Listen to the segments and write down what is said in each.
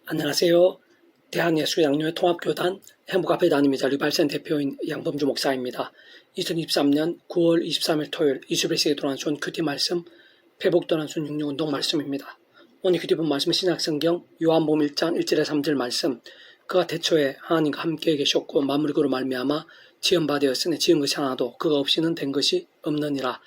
안녕하세요. 대한예수양로회 통합교단 행복앞에 다닙니다. 리발센 대표인 양범주 목사입니다. 2023년 9월 23일 토요일 21세기 도란순 큐티 말씀 회복 도란순 66운동 말씀입니다. 오늘 큐티 본 말씀 신약성경 요한복음 1장 1절에 3절 말씀. 그가 태초에 하나님과 함께 계셨고 만물이 그로 말미암아 지은 바 되었으니 지은 것이 하나도 그가 없이는 된 것이 없느니라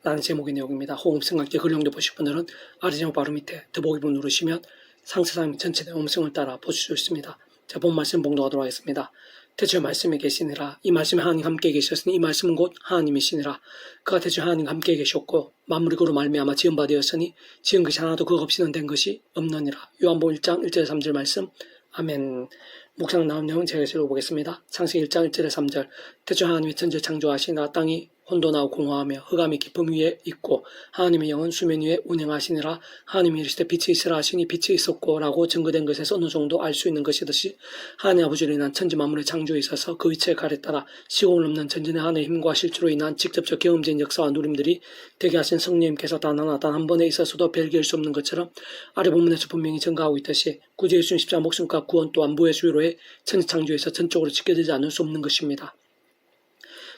라는 제목의 내용입니다. 호흡성과 함께 글용도 보실 분들은 아래 제목 바로 밑에 더보기를 누르시면 상세상 전체 내용성을 따라 보실 수 있습니다. 자, 본 말씀 봉독하도록 하겠습니다. 태초에 말씀이 계시니라. 이 말씀이 하나님과 함께 계셨으니 이 말씀은 곧 하나님이시니라. 그가 태초에 하나님과 함께 계셨고 만물이 그로 말미암아 지은 바 되었으니 지은 것이 하나도 그가 없이는 된 것이 없느니라. 요한복음 1장 1절 3절 말씀. 아멘. 묵상 나온 내용 제가 읽어보겠습니다. 창세기 1장 1절에 3절. 태초에 하나님이 천지를 창조하시나 땅이 혼돈하고 공허하며 흑암이 깊음 위에 있고 하나님의 영은 수면 위에 운행하시니라. 하나님이 이르시되 빛이 있으라 하시니 빛이 있었고 라고 증거된 것에서 어느 정도 알 수 있는 것이듯이 하나님 아버지로 인한 천지 만물의 창조에 있어서 그 위치에 가래 따라 시공을 넘는 전진의 하나님의 힘과 실주로 인한 직접적 경험적인 역사와 누림들이 되게 하신 성령님께서 단 하나 단 한 번에 있어서도 별개할 수 없는 것처럼 아래 본문에서 분명히 증거하고 있듯이 구주 예수님 십자가 목숨과 구원 또한 무의 수요로의 천지 창조에서 전적으로 지켜지지 않을 수 없는 것입니다.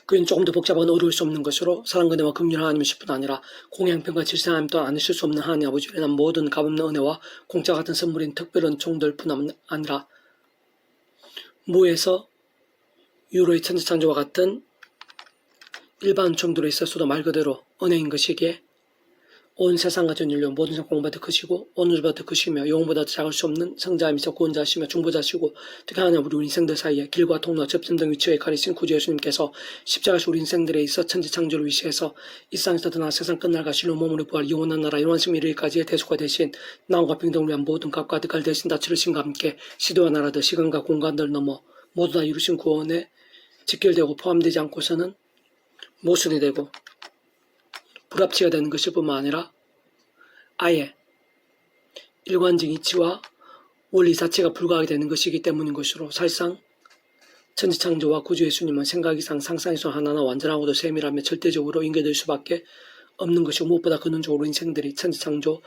그는 조금 더 복잡하고 어려울 수 없는 것으로 사랑과 은혜와 긍휼한 하나님이실 뿐 아니라 공양편과 질서한 하나님 또한 아니실 수 없는 하나님 아버지로 인한 모든 값없는 은혜와 공짜 같은 선물인 특별한 종들 뿐 아니라 무에서 유로의 천지창조와 같은 일반 종들에 있어서도 말 그대로 은혜인 것이기에 온 세상과 전 인류 모든 성 공보다 크시고 온 우주보다 크시며 영혼보다 작을 수 없는 성자이시며 구원자시며 중보자시고 특히 하나님 우리 인생들 사이에 길과 통로와 접점 등 위치에 가리신 구주 예수님께서 십자가에서 우리 인생들에 있어 천지창조를 위시해서 이 세상에서 드러나 세상 끝날과 실로 몸으로 부활 영원한 나라 영원한 승리를까지의 대속화 대신 나음과 평등을 위한 모든 값과 득할 대신 다 치르신과 함께 시대와 나라들 시간과 공간들 넘어 모두 다 이루신 구원에 직결되고 포함되지 않고서는 모순이 되고 불합치가 되는 것일 뿐만 아니라 아예 일관적인 이치와 원리 자체가 불가하게 되는 것이기 때문인 것으로 사실상 천지창조와 구주 예수님은 생각 이상 상상 이상 하나하나 완전하고도 세밀하며 절대적으로 인계될 수밖에 없는 것이고 무엇보다 근원적으로 인생들이 천지창조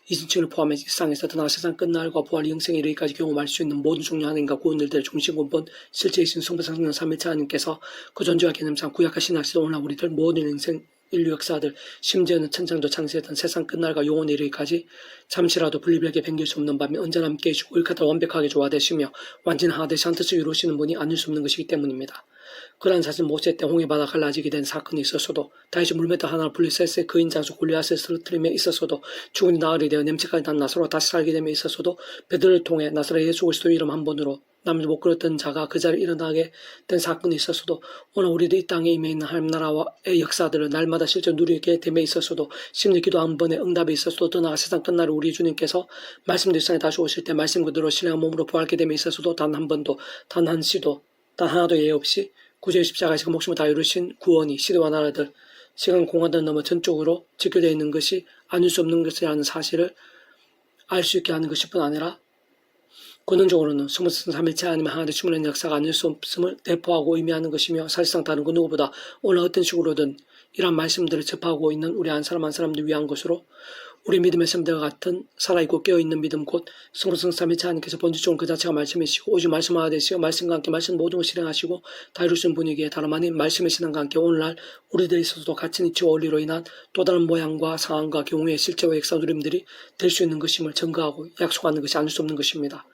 이진층을 포함해 세상에서 드러나 세상 끝날과 부활 영생에 이르기까지 경험할 수 있는 모든 종류 하나님과 구원들의 중심 근본 실제이신 성부상승 삼일체 하나님께서 그 존재와 개념상 구약하신 낚시도 오늘 우리들 모든 인생 인류 역사들 심지어는 천창조 창세했던 세상 끝날과 영원에 이르기까지 잠시라도 분리별게 변길 수 없는 밤에 언제나 함께 해주고 일카다 완벽하게 조화되시며 완전 하나되시 한 뜻을 이루시는 분이 아닐 수 없는 것이기 때문입니다. 그러한 사실 모세 때 홍해 바다 갈라지게 된 사건이 있었어도 다시 물메다 하나를 분리세스의 그인 장수 골리앗을 쓰러뜨림에 있었어도 죽은 나흘이 되어 냄새까지 난 나사로가 다시 살게 됨에 있었어도 베드로를 통해 나사렛 예수 그리스도 이름 한 번으로 남을 못 끌었던 자가 그 자리에 일어나게 된 사건이 있었어도 오늘 우리도 이 땅에 임해 있는 하나님 나라의 역사들을 날마다 실제 누리게 됨에 있었어도 심리 기도 한 번에 응답에 있었어도 더 나아가 세상 끝날 우리 주님께서 말씀 일상에 다시 오실 때 말씀 그대로 신령한 몸으로 부활하게 됨에 있었어도 단 한 번도 단 한 시도 단 하나도 예외 없이 구주의 십자가에서 목숨을 다 이루신 구원이 시대와 나라들 시간 공간들 넘어 전적으로 지켜되어 있는 것이 아닐 수 없는 것이라는 사실을 알 수 있게 하는 것일 뿐 아니라 근원적으로는 성부성 삼일체 하나님의 하나님의 충만한 역사가 아닐 수 없음을 내포하고 의미하는 것이며 사실상 다른 그 누구보다 오늘 어떤 식으로든 이러한 말씀들을 접하고 있는 우리 한 사람 한 사람들 위한 것으로 우리 믿음의 선배와 같은 살아있고 깨어있는 믿음 곧 성부성 삼일체 하나님께서 본질적으로 그 자체가 말씀이시고 오직 말씀하나 되시고 말씀과 함께 말씀 모든 걸 실행하시고 다 이루신 분이기에 다름 아닌 말씀의 신앙과 함께 오늘날 우리들에 있어서도 같은 이치와 원리로 인한 또 다른 모양과 상황과 경우의 실제와 역사 누림들이 될 수 있는 것임을 증거하고 약속하는 것이 아닐 수 없는 것입니다.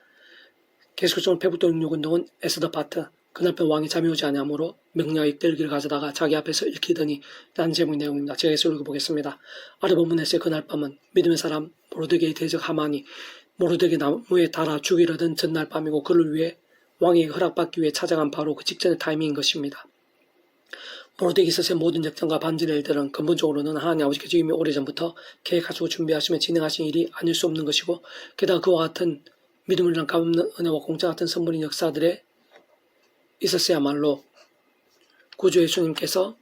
계속적으로 페북도 66운동은 에스더 파트 그날 밤 왕이 잠이 오지 아니하므로 명령의 익들기를 가져다가 자기 앞에서 읽히더니 라는 제목의 내용입니다. 제가 계속 읽어보겠습니다. 아래 본문에서의 그날 밤은 믿음의 사람 모르드게의 대적 하만이 모르드게 나무에 달아 죽이려던 전날 밤이고 그를 위해 왕에게 허락받기 위해 찾아간 바로 그 직전의 타이밍인 것입니다. 모르드게에 있어서의 모든 역전과 반전의 일들은 근본적으로는 하나님 아버지께서 이미 오래전부터 계획하시고 준비하시며 진행하신 일이 아닐 수 없는 것이고 게다가 그와 같은 믿음을 위한 값없는 은혜와 공짜 같은 선물인 역사들에 있었어야말로 구주 예수님께서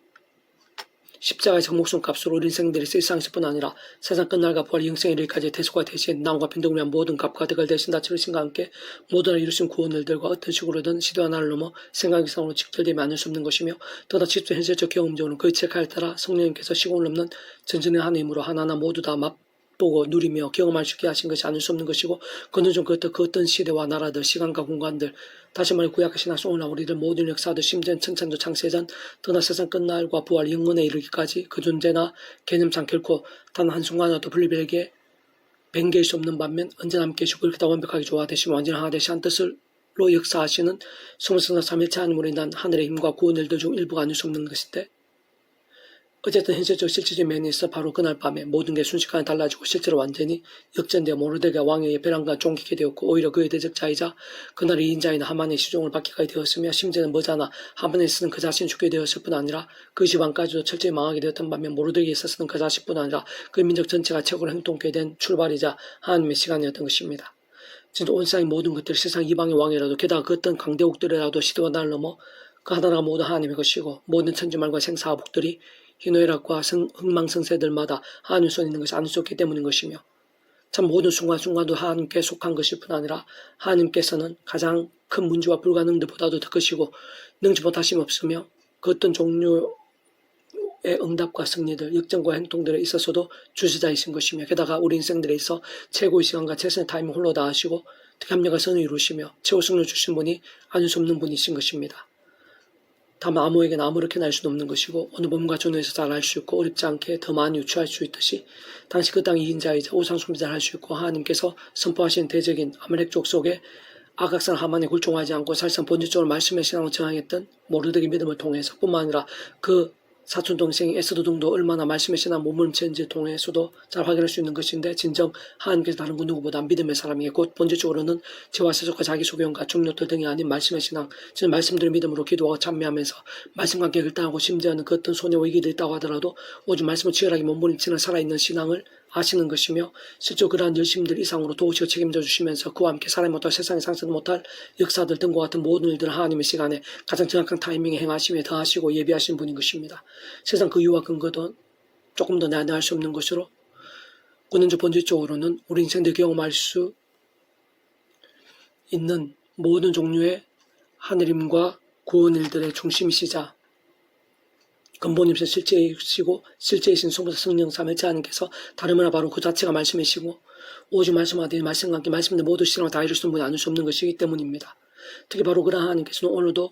십자가의 목숨 값으로 우리 인생들이 세상에서 뿐 아니라 세상 끝날과 부활 영생에 이르기까지 대속화 대신 나음과 평등을 위한 모든 값과 득을 대신 다 치르신과 함께 모두나 이루신 구원들과 어떤 식으로든 시대와 나를 넘어 생각 이상으로 직결되면 않을 수 없는 것이며 또다 현실적 경험적으로는 그 체크에 따라 성령님께서 시공을 넘는 전전의 하나님으로 하나하나 모두 다 맛보고 누리며 경험할 수 있게 하신 것이 아닐 수 없는 것이고, 그는 좀 그 어떤 시대와 나라들, 시간과 공간들, 다시 말해 구약의 신앙 속으로 우리들 모든 역사들, 심지어 천찬조 창세전, 떠나 세상 끝날과 부활 영원에 이르기까지 그 존재나 개념상 결코 단 한순간이라도 분리되게 변개할 수 없는 반면 언제나 함께 계시고 그렇게 다 완벽하게 조화되시며 완전히 하나 되시 한 뜻으로 역사하시는 스물스나 삼일체 하나님으로 인한 하늘의 힘과 구원 일들 중 일부가 아닐 수 없는 것인데, 어쨌든 현실적 실질적인 면에 있어 바로 그날 밤에 모든 게 순식간에 달라지고 실제로 완전히 역전되어 모르드게가 왕의 배란과 쫑기게 되었고, 오히려 그의 대적자이자 그날의 이인자인 하만의 시종을 받기까지 되었으며, 심지어는 머지않아 하만에 있어서는 그 자신이 죽게 되었을 뿐 아니라 그 집안까지도 철저히 망하게 되었던 반면, 모르드게에 있어서는 그 자신뿐 아니라 그 민족 전체가 최고로 행동케 된 출발이자 하나님의 시간이었던 것입니다. 진짜 온 세상의 모든 것들, 세상 이방의 왕이라도 게다가 그 어떤 강대국들이라도 시대와 날을 넘어 그 하나가 모두 하나님의 것이고, 모든 천지말과 생사하복들이 희노애락과 흥망성쇠들마다 하나님 손에 있는 것이 아닐 수 없기 때문인 것이며, 참 모든 순간순간도 하나님께 속한 것일 뿐 아니라 하나님께서는 가장 큰 문제와 불가능들보다도 더 크시고 능지 못하심 없으며, 그 어떤 종류의 응답과 승리들, 역전과 행동들에 있어서도 주시자이신 것이며, 게다가 우리 인생들에 있어 최고의 시간과 최선의 타임을 홀로 다 하시고 특히 합력과 선을 이루시며 최고 승리를 주신 분이 아닐 수 없는 분이신 것입니다. 다만 아무에게나 아무렇게 날 수는 없는 것이고, 어느 몸과 전후에서 잘 알 수 있고 어렵지 않게 더 많이 유추할 수 있듯이, 당시 그 땅의 이인자이자 우상숭배자를 할 수 있고 하나님께서 선포하신 대적인 아말렉족 속에 아각산 하만에 굴종하지 않고 사실상 본질적으로 말씀의 신앙을 정하였던 모르드게 믿음을 통해서 뿐만 아니라 그 사촌 동생이 에스더 등도 얼마나 말씀의 신앙 몸부림치는지 통해서도 잘 확인할 수 있는 것인데, 진정 하나님께서 다른 그 누구보다 믿음의 사람이게, 곧 본질적으로는 죄와 세속과 자기 소견과 중요들 등이 아닌 말씀의 신앙, 즉 말씀들의 믿음으로 기도하고 참여하면서 말씀과 함께 결단하고, 심지어는 그 어떤 손해와 위기도 있다고 하더라도 오직 말씀을 치열하게 몸부림치는 살아있는 신앙을 아시는 것이며, 실제로 그러한 열심들 이상으로 도우시고 책임져 주시면서 그와 함께 사람이 못할, 세상에 상상도 못할 역사들 등과 같은 모든 일들을 하나님의 시간에 가장 정확한 타이밍에 행하시며 더하시고 예비하신 분인 것입니다. 세상 그 이유와 근거도 조금 더 나눠할 수 없는 것으로, 그는 본질적으로는 우리 인생들 경험할 수 있는 모든 종류의 하늘임과 구원 일들의 중심이시자 근본이신 실제이시고, 실제이신 성령 삼위일체 하나님께서 다름이나 바로 그 자체가 말씀이시고, 오직 말씀하되 말씀과 함께 말씀인데 모두 실행을 다 이룰 수 있는 분이 아닐 수 없는 것이기 때문입니다. 특히 바로 그러한 하나님께서는 오늘도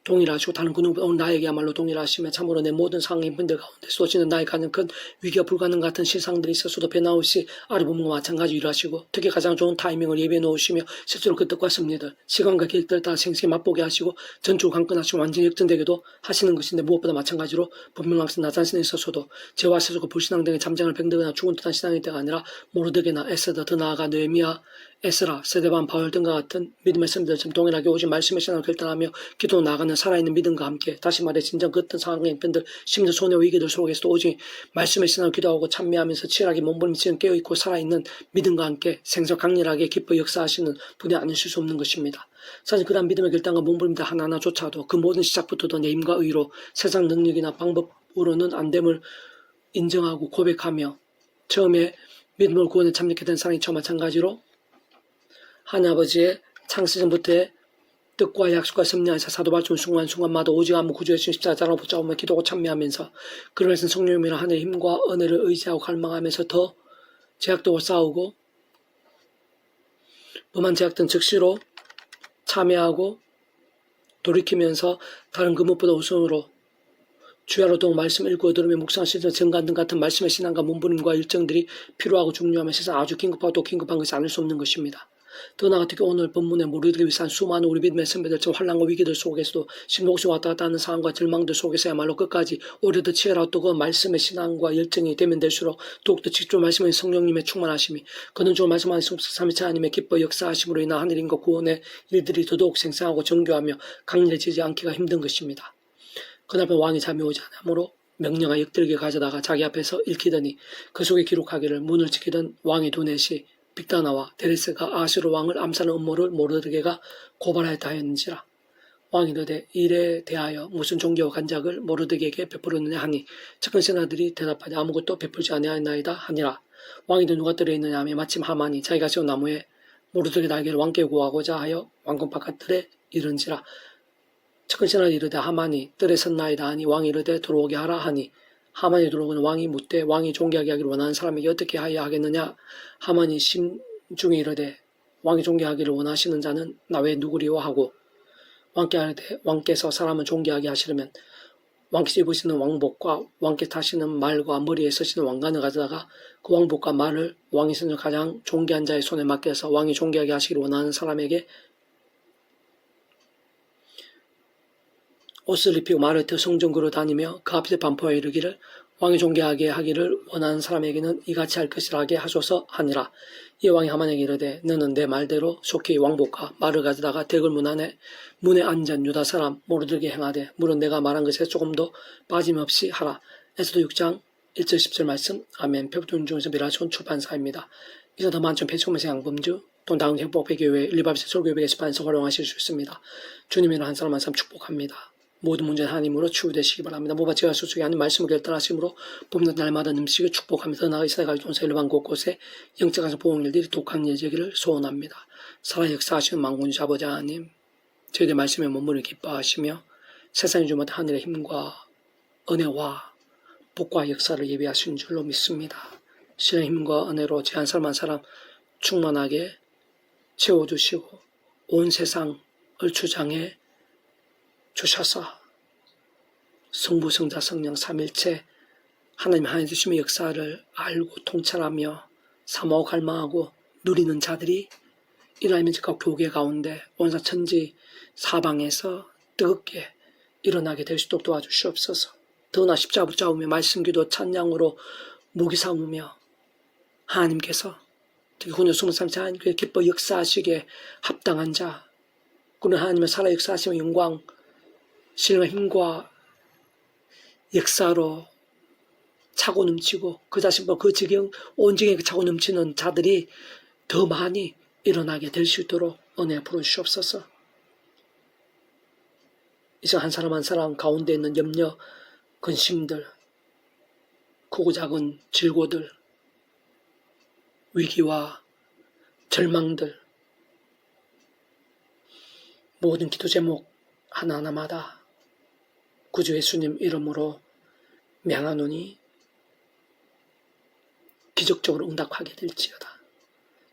동일하시고 다른 그 누구보다 오늘 나에게야말로 동일하시며, 참으로 내 모든 상황의 힘들 가운데 쏟아지는 나의 가장 큰 위기와 불가능 같은 실상들이 있어서도 변함없이 아래부분과 마찬가지로 일하시고, 특히 가장 좋은 타이밍을 예비해 놓으시며 실제로 그 뜻과 섭리들, 시간과 길들 다 생생히 맛보게 하시고 전투를 강건하시고 완전히 역전되기도 하시는 것인데, 무엇보다 마찬가지로 분명한 나 자신에 있어서도 죄와 세속과 불신앙 등의 잠정을 뱅드거나 죽은 듯한 신앙일 때가 아니라 모르드게나 에스더, 더 나아가 느헤미야, 에스라, 스데반, 바울 등과 같은 믿음의 선배들처럼 동일하게 오직 말씀의 신앙을 결단하며 기도 나가는 살아있는 믿음과 함께, 다시 말해 진정 그 어떤 상황의 형편들, 심지어 손해와 위기들 속에서도 오직 말씀의 신앙을 기도하고 참여하면서 치열하게 몸부림치는 깨어있고 살아있는 믿음과 함께 생석 강렬하게 기뻐 역사하시는 분이 아니실 수 없는 것입니다. 사실 그러한 믿음의 결단과 몸부림들 하나하나조차도 그 모든 시작부터도 내 힘과 의로 세상 능력이나 방법으로는 안 됨을 인정하고 고백하며, 처음에 믿음으로 구원에 참여하게 된 사람이 저와 마찬가지로 하나님 아버지의 창세전부터의 뜻과 약속과 섭리하사 사도 발전 순간순간마다 오직 아무 구주의 십자가를 붙잡으며 기도하고 참여하면서, 그러면서 성령님이나 하늘의 힘과 은혜를 의지하고 갈망하면서 더 제약도 싸우고 범한 제약든 즉시로 참여하고 돌이키면서 다른 그 무엇보다 우선으로 주야로 동 말씀 읽고 들으며 묵상 실전 정간 등 같은 말씀의 신앙과 몸부림과 일정들이 필요하고 중요하며 세상 아주 긴급하고 또 긴급한 것이 아닐 수 없는 것입니다. 더 나아가 특히 오늘 본문에 모르드게 위한 수많은 우리 믿음의 선배들처럼 환난과 위기들 속에서도 심록시 왔다 갔다 하는 상황과 절망들 속에서야말로 끝까지 오히려 더 치열하고 뜨거운 말씀의 신앙과 열정이 되면 될수록 더욱더 직접 말씀의 성령님의 충만하심이, 그는 주 말씀하는 삼위일체 하나님의 기뻐 역사하심으로 인한 하늘인과 구원의 일들이 더더욱 생생하고 정교하며 강렬해지지 않기가 힘든 것입니다. 그날 밤 왕이 잠이 오지 않으므로 명령하 역들게 가져다가 자기 앞에서 읽히더니, 그 속에 기록하기를 문을 지키던 왕의 두 넷이 빅다나와 데레스가 아수르 왕을 암살하는 음모를 모르드게가 고발하였다 하였는지라. 왕이 이르되 이에 대하여 무슨 종교와 간작을 모르드게에게 베풀었느냐 하니, 측근 세나들이 대답하되 아무것도 베풀지 아니하였나이다 하니라. 왕이 또 누가 들어있느냐 하며 마침 하만이 자기가 세운 나무에 모르드게 날개를 왕께 구하고자 하여 왕궁 바깥들에 이른지라. 측근 세나들이 이르되 하만이 뜰에 섰나이다 하니, 왕이 이르되 들어오게 하라 하니, 하만이 들어오는 왕이 묻되 왕이 존귀하게 하기를 원하는 사람에게 어떻게 하여야 하겠느냐. 하만이 심중에 이르되 왕이 존귀하기를 원하시는 자는 나 외에 누구리요 하고 왕께 하되 왕께서 사람을 존귀하게 하시려면 왕께서 입으시는 왕복과 왕께 타시는 말과 머리에 쓰시는 왕관을 가져다가 그 왕복과 말을 왕이 쓰는 가장 존귀한 자의 손에 맡겨서 왕이 존귀하게 하시기를 원하는 사람에게 옷을 입히고 말을 터 성전으로 다니며 그 앞에 반포하여 이르기를 왕이 존귀하게 하기를 원하는 사람에게는 이같이 할 것이라 하게 하소서 하니라. 이 왕이 하만에게 이르되 너는 내 말대로 속히 왕복과 말을 가져다가 대궐 문에 앉은 유다 사람 모르들게 행하되 물은 내가 말한 것에 조금도 빠짐없이 하라. 에스더 6장 1절 10절 말씀. 아멘. 표부돈 중에서 미라촌 출판사입니다. 이서 더 많은 폐쇄공매세 양범주 또 다음 행복회교회 일바비스 설교회 게시판에서 활용하실 수 있습니다. 주님이라 한 사람 한 사람 축복합니다. 모든 문제는 하나님으로 치유되시기 바랍니다. 모바 제가 수수기 하는 말씀을 결단하심으로 봄날 날마다 음식을 축복하며 더 나아가 이스라엘 동서 일반 곳곳에 영적한 보응일들이 독한 예제기를 소원합니다. 살아 역사하시는 만군주 아버지 하나님, 저희들 말씀에 몸물을 기뻐하시며 세상의 주마다 하늘의 힘과 은혜와 복과 역사를 예비하신 줄로 믿습니다. 신의 힘과 은혜로 제 한 사람 한 사람 충만하게 채워주시고 온 세상을 주장해 주셔서 성부, 성자, 성령, 삼일체 하나님 하나님 주심의 역사를 알고 통찰하며 사모하고 갈망하고 누리는 자들이 이라면 즉각 교계 가운데 온사 천지 사방에서 뜨겁게 일어나게 될 수 있도록 도와주시옵소서. 더나 십자가 붙잡으며 말씀기도 찬양으로 무기 삼으며 하나님께서 특히 혼혈 숨삼치 하나님께서 기뻐 역사하시기에 합당한 자 그는 하나님의 살아 역사하시며 영광 신의 힘과 역사로 차고 넘치고 그 자신과 그 지경 온 지경에 차고 넘치는 자들이 더 많이 일어나게 될 수 있도록 은혜 부어주시옵소서. 이제 한 사람 한 사람 가운데 있는 염려, 근심들, 크고 작은 질고들, 위기와 절망들, 모든 기도 제목 하나하나마다 구주 예수님 이름으로 명하노니 기적적으로 응답하게 될지어다.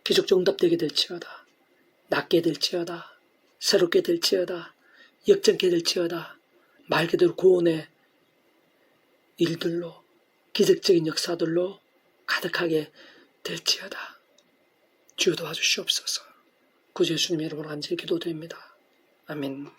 기적적으로 응답되게 될지어다. 낫게 될지어다. 새롭게 될지어다. 역전케 될지어다. 말 그대로 구원의 일들로 기적적인 역사들로 가득하게 될지어다. 주여 도와주시옵소서. 구주 예수님 이름으로 간절히 기도드립니다. 아멘.